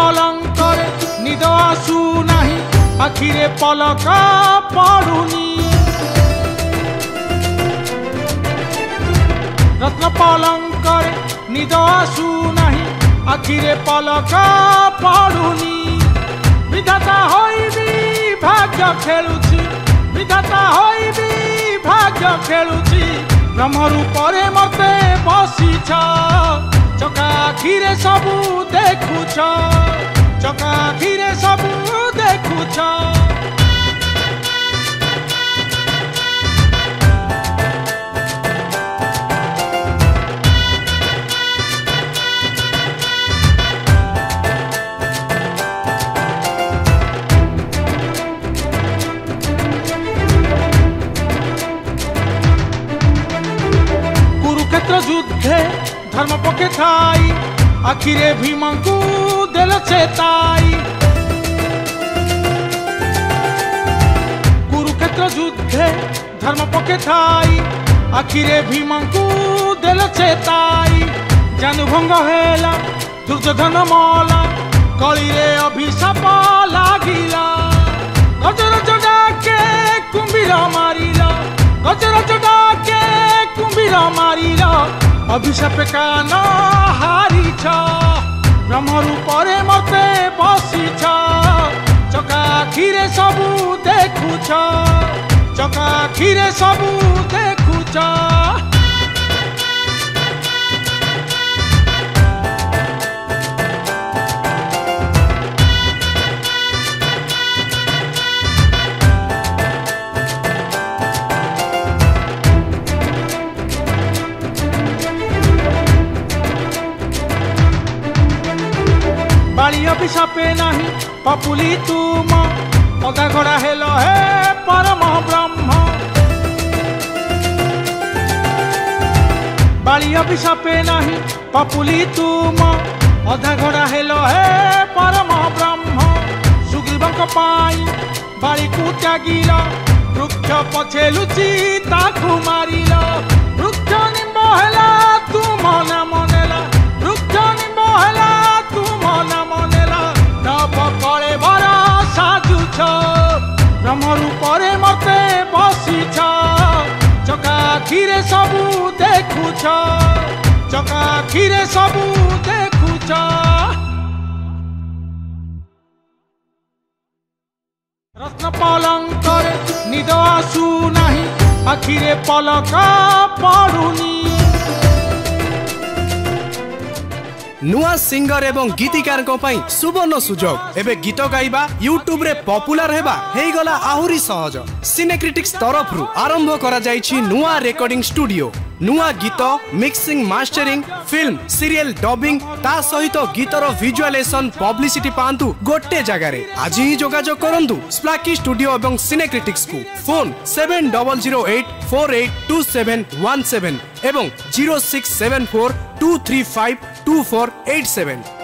पलंकर निद आसु नाही आखिरे पलक पड़ुनी रत्न पलंकर निद आसु नाही आखिरे पलक पड़ुनी विधाता होइबी भाग्य खेलुची विधाता होइबी भाग्य खेलुची ब्रह्म रूपरे मते बसिछ चका आखिरे सबू देखुछ चका आखिरे सबू देखुछ कुरुक्षेत्र युद्धे धर्म पक्षे थाई आखिरे भीमंकु देल चेताई कुरुक्षेत्र युद्धे धर्म पक्षे थाई आखिरे भीमंकु देल चेताई जानुभंग हेला दुर्योधन मला कलिरे अभिशाप लागिला गजराज डाके कुंभीर मारिला गजराज डाके कुंभीर मारिला अभिशाप कान हारिछ ब्रह्म रूपरे मते बसिछ चका आखिरे सबू देखुछ चका आखिरे सबू देखुछ बाली अभिशापे नहीं पपुली तुम अधा घड़ा हेल हे परम ब्रह्म बाली अभिशापे नहीं पपुली तुम अधा घड़ा हेल हे परम ब्रह्म सुग्रीवंक पाई बाली को त्यागिल वृक्ष पछे लुचि ताकू मारिल वृक्ष निम्ब हेला तुम नाम नेला वृक्ष निम्ब हेला तुम नाम नेला नभ कले भरा साजुछ ब्रह्म रूपरे मते बसिछ चका आखिरे सबू देखुछ चका आखिरे सबू देखुछ रत्न पलंकर निद आसु नाही आखिरे पलक पड़ुनी नुआ सिंगर एवं गीतिकार सुवर्ण सुजोग एबे गीत गाइबा यूट्यूब रे पॉपुलर हेबा हेई गला आहुरी सहज सिनेक्रिटिक्स तरफ रु आरंभ करा जाईछि नुआ रिकॉर्डिंग स्टूडियो नुआ गीत mixing mastering film serial dubbing ता सहित गीतर विजुअलाइजेशन पब्लिसिटी पांतु गोटे जगह रे आज ही जोगाजोग करंतु स्प्लाकी स्टूडियो एवं सिनेक्रिटिक्स को फोन 7008482717 एवं 0674235247